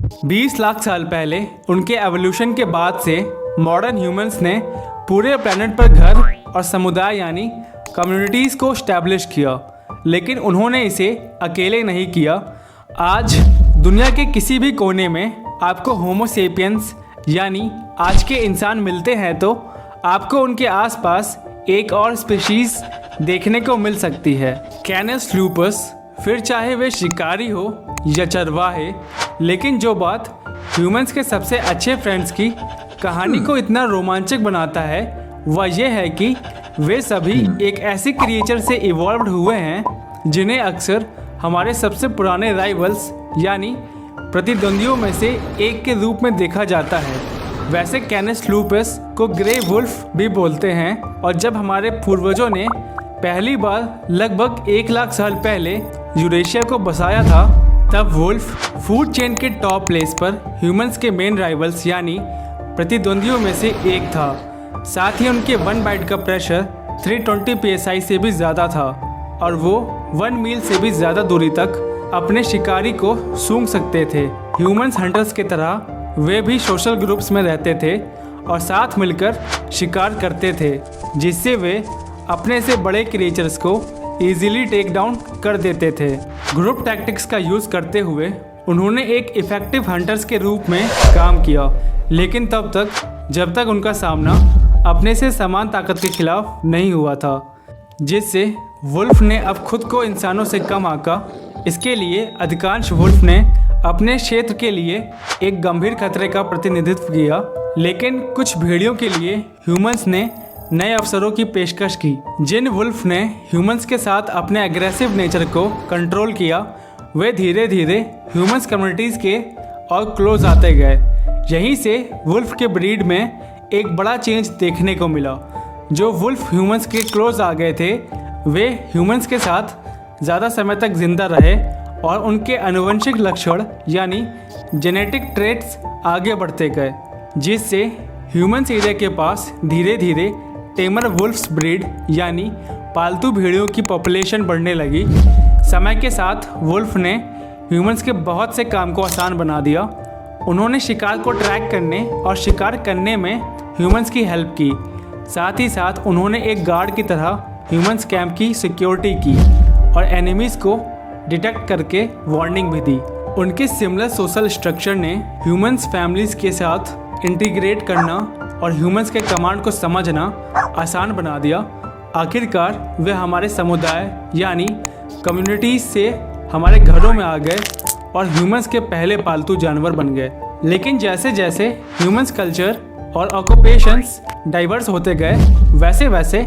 20 लाख साल पहले उनके एवोल्यूशन के बाद से मॉडर्न ह्यूमंस ने पूरे प्लेनेट पर घर और समुदाय यानी कम्युनिटीज़ को स्टैब्लिश किया, लेकिन उन्होंने इसे अकेले नहीं किया। आज दुनिया के किसी भी कोने में आपको होमो सेपियंस यानी आज के इंसान मिलते हैं तो आपको उनके आसपास एक और स्पीशीज़ देखने को मिल सकती है, कैनस लूपस। फिर चाहे वे शिकारी हो या चरवाहे, लेकिन जो बात ह्यूमंस के सबसे अच्छे फ्रेंड्स की कहानी को इतना रोमांचक बनाता है वह यह है कि वे सभी एक ऐसे क्रिएचर से इवॉल्व्ड हुए हैं जिन्हें अक्सर हमारे सबसे पुराने राइवल्स यानी प्रतिद्वंदियों में से एक के रूप में देखा जाता है। वैसे कैनस लूपस को ग्रे वुल्फ भी बोलते हैं, और जब हमारे पूर्वजों ने पहली बार लगभग 1 लाख साल पहले यूरेशिया को बसाया था, तब वुल्फ फूड चेन के टॉप प्लेस पर ह्यूमंस के मेन राइवल्स यानी प्रतिद्वंदियों में से एक था। साथ ही उनके 1 बाइट का प्रेशर 320 psi से भी ज़्यादा था और वो 1 मील से भी ज़्यादा दूरी तक अपने शिकारी को सूंघ सकते थे। ह्यूमंस हंटर्स की तरह वे भी सोशल ग्रुप्स में रहते थे और साथ मिलकर शिकार करते थे, जिससे वे अपने से बड़े क्रिएचर्स को इजीली टेक डाउन कर देते थे। ग्रुप टैक्टिक्स का यूज़ करते हुए उन्होंने एक इफ़ेक्टिव हंटर्स के रूप में काम किया, लेकिन तब तक जब तक उनका सामना अपने से समान ताकत के खिलाफ नहीं हुआ था, जिससे वुल्फ ने अब खुद को इंसानों से कम आंका। इसके लिए अधिकांश वुल्फ ने अपने क्षेत्र के लिए एक गंभीर खतरे का प्रतिनिधित्व किया, लेकिन कुछ भेड़ियों के लिए ह्यूमंस ने नए अवसरों की पेशकश की। जिन वुल्फ ने ह्यूमंस के साथ अपने एग्रेसिव नेचर को कंट्रोल किया, वे धीरे धीरे ह्यूमंस कम्युनिटीज़ के और क्लोज आते गए। यहीं से वुल्फ के ब्रीड में एक बड़ा चेंज देखने को मिला। जो वुल्फ ह्यूमंस के क्लोज आ गए थे, वे ह्यूमंस के साथ ज़्यादा समय तक जिंदा रहे और उनके आनुवंशिक लक्षण यानी जेनेटिक ट्रेट्स आगे बढ़ते गए, जिससे ह्यूमंस एरिया के पास धीरे धीरे टेमर वुल्फ्स ब्रीड यानी पालतू भेड़ियों की पॉपुलेशन बढ़ने लगी। समय के साथ वुल्फ ने ह्यूमंस के बहुत से काम को आसान बना दिया। उन्होंने शिकार को ट्रैक करने और शिकार करने में ह्यूमंस की हेल्प की। साथ ही साथ उन्होंने एक गार्ड की तरह ह्यूमंस कैंप की सिक्योरिटी की और एनिमीज़ को डिटेक्ट करके वार्निंग भी दी। उनके सिमिलर सोशल स्ट्रक्चर ने ह्यूमंस फैमिलीज़ के साथ इंटीग्रेट करना और ह्यूमंस के कमांड को समझना आसान बना दिया। आखिरकार वे हमारे समुदाय यानी कम्युनिटीज से हमारे घरों में आ गए और ह्यूमंस के पहले पालतू जानवर बन गए। लेकिन जैसे जैसे ह्यूमंस कल्चर और ऑक्यूपेशंस डाइवर्स होते गए, वैसे वैसे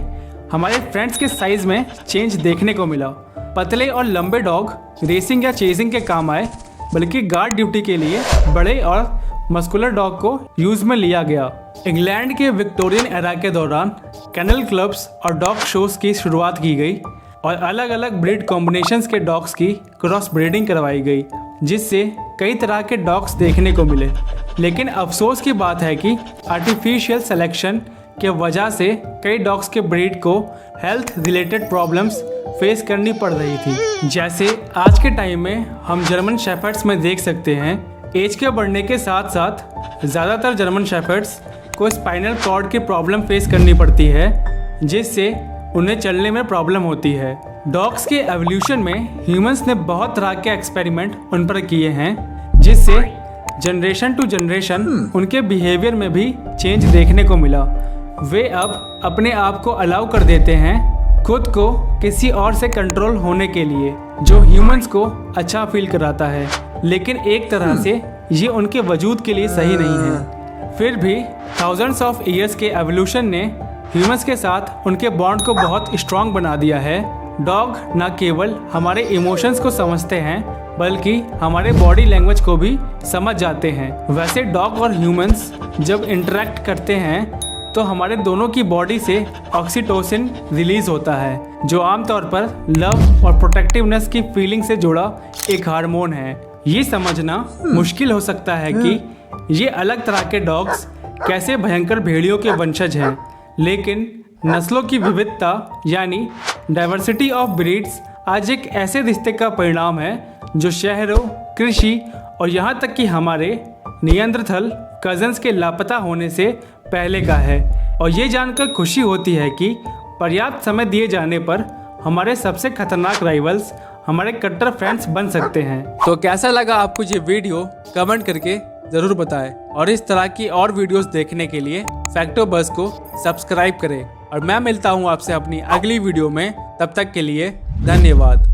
हमारे फ्रेंड्स के साइज में चेंज देखने को मिला। पतले और लंबे डॉग रेसिंग या चेजिंग के काम आए, बल्कि गार्ड ड्यूटी के लिए बड़े और मस्कुलर डॉग को यूज में लिया गया। इंग्लैंड के विक्टोरियन एरा के दौरान कैनल क्लब्स और डॉग शोज की शुरुआत की गई और अलग अलग ब्रीड कॉम्बिनेशंस के डॉग्स की क्रॉस ब्रीडिंग करवाई गई, जिससे कई तरह के डॉग्स देखने को मिले। लेकिन अफसोस की बात है कि आर्टिफिशियल सिलेक्शन के वजह से कई डॉग्स के ब्रीड को हेल्थ रिलेटेड प्रॉब्लम्स फेस करनी पड़ रही थी। जैसे आज के टाइम में हम जर्मन शेफर्ड्स में देख सकते हैं, एज के बढ़ने के साथ साथ ज़्यादातर जर्मन शेफर्ड्स को स्पाइनल कॉर्ड की प्रॉब्लम फेस करनी पड़ती है, जिससे उन्हें चलने में प्रॉब्लम होती है। डॉग्स के एवोल्यूशन में ह्यूमंस ने बहुत तरह के एक्सपेरिमेंट उन पर किए हैं, जिससे जनरेशन टू जनरेशन उनके बिहेवियर में भी चेंज देखने को मिला। वे अब अपने आप को अलाउ कर देते हैं खुद को किसी और से कंट्रोल होने के लिए, जो ह्यूमंस को अच्छा फील कराता है, लेकिन एक तरह से ये उनके वजूद के लिए सही नहीं है। फिर भी थाउजेंड्स ऑफ ईयर्स के एवोल्यूशन ने ह्यूमंस के साथ उनके बॉन्ड को बहुत स्ट्रॉन्ग बना दिया है। डॉग न केवल हमारे इमोशंस को समझते हैं, बल्कि हमारे बॉडी लैंग्वेज को भी समझ जाते हैं। वैसे डॉग और ह्यूमंस जब इंटरेक्ट करते हैं तो हमारे दोनों की बॉडी से ऑक्सीटोसिन रिलीज होता है, जो आमतौर पर लव और प्रोटेक्टिवनेस की फीलिंग से जुड़ा एक हार्मोन है। ये समझना मुश्किल हो सकता है कि ये अलग तरह के डॉग्स कैसे भयंकर भेड़ियों के वंशज हैं, लेकिन नस्लों की विविधता यानी डाइवर्सिटी ऑफ ब्रीड्स आज एक ऐसे रिश्ते का परिणाम है जो शहरों, कृषि और यहाँ तक कि हमारे नियंत्रथल कज़न्स के लापता होने से पहले का है। और ये जानकर खुशी होती है कि पर्याप्त समय दिए जाने पर हमारे सबसे खतरनाक राइवल्स हमारे कट्टर फ्रेंड्स बन सकते हैं। तो कैसा लगा आपको ये वीडियो कमेंट करके ज़रूर बताएं और इस तरह की और वीडियोस देखने के लिए फैक्टोबज़ को सब्सक्राइब करें। और मैं मिलता हूँ आपसे अपनी अगली वीडियो में, तब तक के लिए धन्यवाद।